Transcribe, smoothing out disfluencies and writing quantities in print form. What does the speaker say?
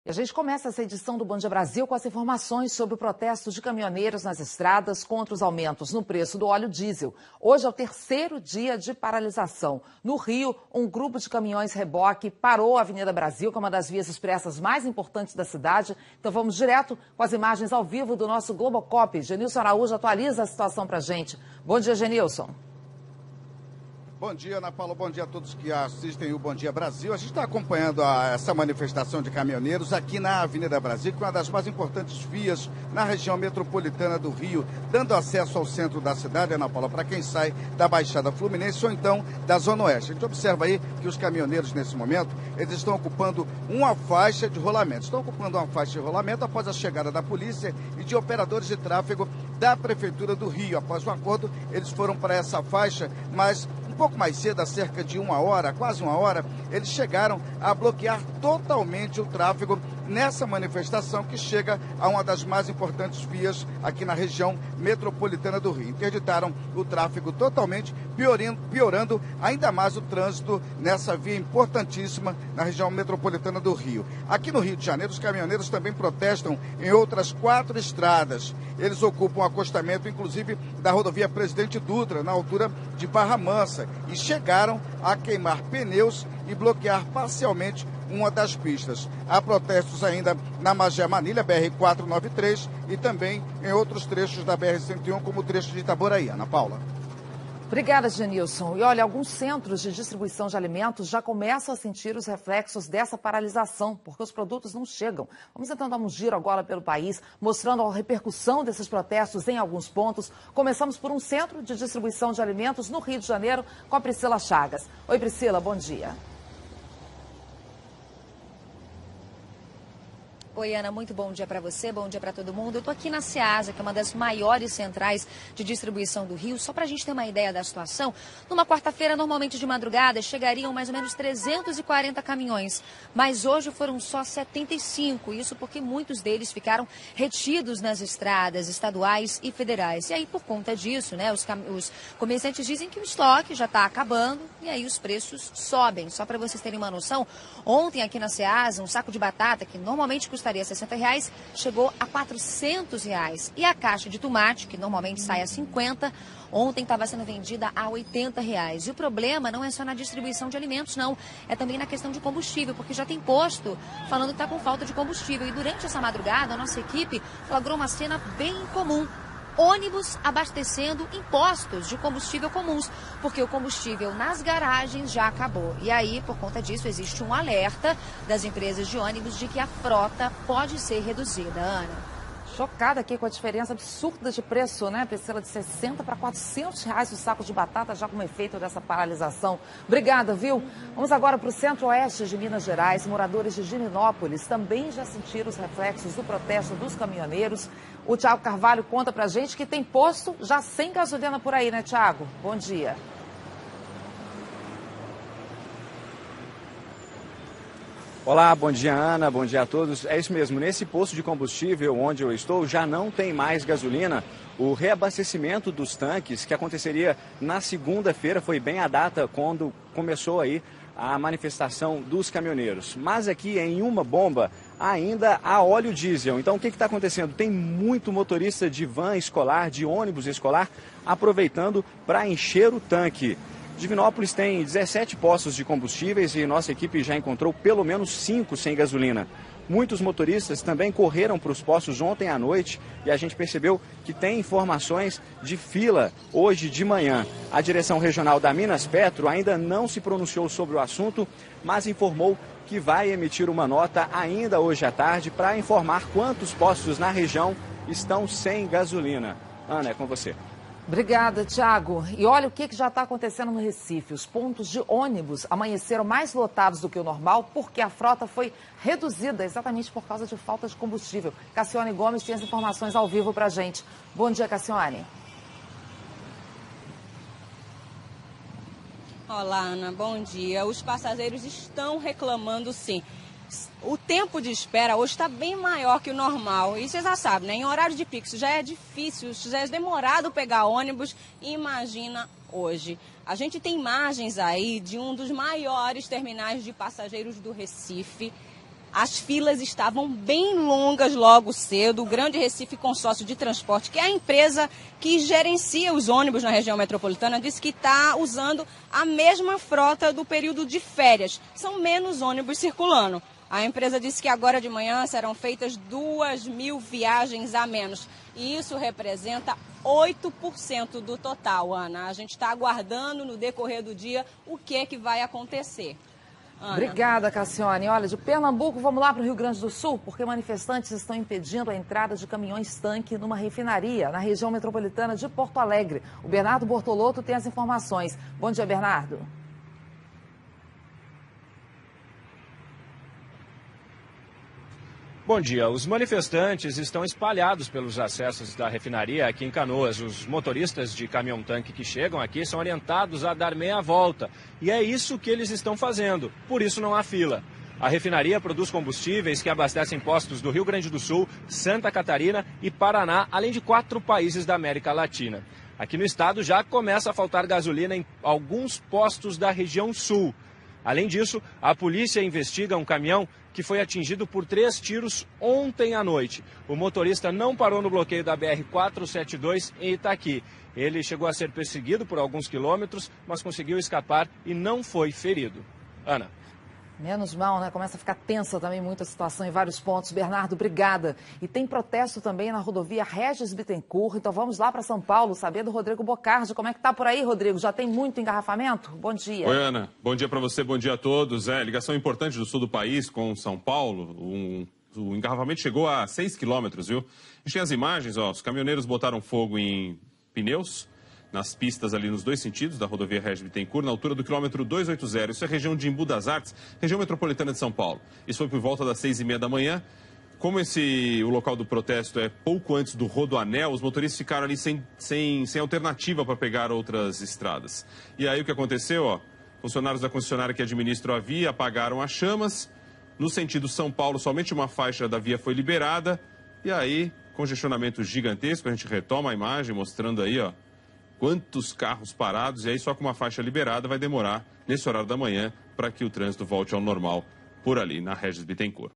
E a gente começa essa edição do Bom Dia Brasil com as informações sobre o protesto de caminhoneiros nas estradas contra os aumentos no preço do óleo diesel. Hoje é o terceiro dia de paralisação. No Rio, um grupo de caminhões reboque parou a Avenida Brasil, que é uma das vias expressas mais importantes da cidade. Então vamos direto com as imagens ao vivo do nosso Globocop. Genilson Araújo atualiza a situação pra gente. Bom dia, Genilson. Bom dia, Ana Paula. Bom dia a todos que assistem o Bom Dia Brasil. A gente está acompanhando essa manifestação de caminhoneiros aqui na Avenida Brasil, que é uma das mais importantes vias na região metropolitana do Rio, dando acesso ao centro da cidade, Ana Paula, para quem sai da Baixada Fluminense ou então da Zona Oeste. A gente observa aí que os caminhoneiros, nesse momento, eles estão ocupando uma faixa de rolamento. Estão ocupando uma faixa de rolamento após a chegada da polícia e de operadores de tráfego da Prefeitura do Rio. Após um acordo, eles foram para essa faixa, mas um pouco mais cedo, há cerca de uma hora, quase uma hora, eles chegaram a bloquear totalmente o tráfego nessa manifestação que chega a uma das mais importantes vias aqui na região metropolitana do Rio. Interditaram o tráfego totalmente, piorando ainda mais o trânsito nessa via importantíssima na região metropolitana do Rio. Aqui no Rio de Janeiro, os caminhoneiros também protestam em outras 4 estradas. Eles ocupam o acostamento, inclusive, da rodovia Presidente Dutra, na altura de Barra Mansa, e chegaram a queimar pneus e bloquear parcialmente uma das pistas. Há protestos ainda na Magé Manilha, BR-493, e também em outros trechos da BR-101, como o trecho de Itaboraí. Ana Paula. Obrigada, Genilson. E olha, alguns centros de distribuição de alimentos já começam a sentir os reflexos dessa paralisação, porque os produtos não chegam. Vamos então dar um giro agora pelo país, mostrando a repercussão desses protestos em alguns pontos. Começamos por um centro de distribuição de alimentos no Rio de Janeiro, com a Priscila Chagas. Oi, Priscila, bom dia. Oi, Ana, muito bom dia para você, bom dia para todo mundo. Eu estou aqui na Ceasa, que é uma das maiores centrais de distribuição do Rio. Só para a gente ter uma ideia da situação, numa quarta-feira, normalmente de madrugada, chegariam mais ou menos 340 caminhões. Mas hoje foram só 75, isso porque muitos deles ficaram retidos nas estradas estaduais e federais. E aí, por conta disso, né, os comerciantes dizem que o estoque já está acabando e aí os preços sobem. Só para vocês terem uma noção, ontem aqui na Ceasa, um saco de batata, que normalmente custaria R$60, chegou a R$400. E a caixa de tomate, que normalmente sai a 50, ontem estava sendo vendida a R$80. E o problema não é só na distribuição de alimentos, não. É também na questão de combustível, porque já tem posto falando que está com falta de combustível. E durante essa madrugada, a nossa equipe flagrou uma cena bem incomum. Ônibus abastecendo em postos de combustível comuns, porque o combustível nas garagens já acabou. E aí, por conta disso, existe um alerta das empresas de ônibus de que a frota pode ser reduzida. Ana. Chocada aqui com a diferença absurda de preço, né, Priscila? De 60 para R$400 o saco de batata, já como efeito dessa paralisação. Obrigada, viu? Vamos agora para o centro-oeste de Minas Gerais. Moradores de Divinópolis também já sentiram os reflexos do protesto dos caminhoneiros. O Thiago Carvalho conta pra gente que tem posto já sem gasolina por aí, né, Thiago? Bom dia. Olá, bom dia, Ana, bom dia a todos. É isso mesmo, nesse posto de combustível onde eu estou já não tem mais gasolina. O reabastecimento dos tanques, que aconteceria na segunda-feira, foi bem a data quando começou aí a manifestação dos caminhoneiros. Mas aqui em uma bomba ainda há óleo diesel. Então o que está acontecendo? Tem muito motorista de van escolar, de ônibus escolar, aproveitando para encher o tanque. Divinópolis tem 17 postos de combustíveis e nossa equipe já encontrou pelo menos 5 sem gasolina. Muitos motoristas também correram para os postos ontem à noite e a gente percebeu que tem informações de fila hoje de manhã. A direção regional da Minas Petro ainda não se pronunciou sobre o assunto, mas informou que vai emitir uma nota ainda hoje à tarde para informar quantos postos na região estão sem gasolina. Ana, é com você. Obrigada, Thiago. E olha o que já está acontecendo no Recife. Os pontos de ônibus amanheceram mais lotados do que o normal porque a frota foi reduzida exatamente por causa de falta de combustível. Cassiane Gomes tem as informações ao vivo para a gente. Bom dia, Cassiane. Olá, Ana. Bom dia. Os passageiros estão reclamando, sim. O tempo de espera hoje está bem maior que o normal. E você já sabe, né? Em horário de pico já é difícil, já é demorado pegar ônibus. Imagina hoje. A gente tem imagens aí de um dos maiores terminais de passageiros do Recife. As filas estavam bem longas logo cedo. O Grande Recife Consórcio de Transporte, que é a empresa que gerencia os ônibus na região metropolitana, disse que está usando a mesma frota do período de férias. São menos ônibus circulando. A empresa disse que agora de manhã serão feitas 2.000 viagens a menos. E isso representa 8% do total, Ana. A gente está aguardando no decorrer do dia o que é que vai acontecer. Ana. Obrigada, Cassiane. Olha, de Pernambuco, vamos lá para o Rio Grande do Sul, porque manifestantes estão impedindo a entrada de caminhões-tanque numa refinaria na região metropolitana de Porto Alegre. O Bernardo Bortolotto tem as informações. Bom dia, Bernardo. Bom dia. Os manifestantes estão espalhados pelos acessos da refinaria aqui em Canoas. Os motoristas de caminhão-tanque que chegam aqui são orientados a dar meia volta. E é isso que eles estão fazendo. Por isso não há fila. A refinaria produz combustíveis que abastecem postos do Rio Grande do Sul, Santa Catarina e Paraná, além de 4 países da América Latina. Aqui no estado já começa a faltar gasolina em alguns postos da região sul. Além disso, a polícia investiga um caminhão que foi atingido por 3 tiros ontem à noite. O motorista não parou no bloqueio da BR-472 em Itaqui. Ele chegou a ser perseguido por alguns quilômetros, mas conseguiu escapar e não foi ferido. Ana. Menos mal, né? Começa a ficar tensa também muito a situação em vários pontos. Bernardo, obrigada. E tem protesto também na rodovia Regis Bittencourt. Então vamos lá para São Paulo saber do Rodrigo Bocardi. Como é que tá por aí, Rodrigo? Já tem muito engarrafamento? Bom dia. Oi, Ana. Bom dia para você, bom dia a todos. Ligação importante do sul do país com São Paulo. O engarrafamento chegou a 6 quilômetros, viu? A gente tem as imagens, ó. Os caminhoneiros botaram fogo em pneus nas pistas ali nos 2 sentidos da rodovia Regis Bittencourt, na altura do quilômetro 280. Isso é região de Embu das Artes, região metropolitana de São Paulo. Isso foi por volta das 6h30 da manhã. Como o local do protesto é pouco antes do Rodoanel, os motoristas ficaram ali sem alternativa para pegar outras estradas. E aí o que aconteceu, ó, funcionários da concessionária que administram a via apagaram as chamas. No sentido São Paulo, somente uma faixa da via foi liberada. E aí, congestionamento gigantesco. A gente retoma a imagem mostrando aí, ó, quantos carros parados, e aí só com uma faixa liberada vai demorar, nesse horário da manhã, para que o trânsito volte ao normal por ali, na Regis Bittencourt.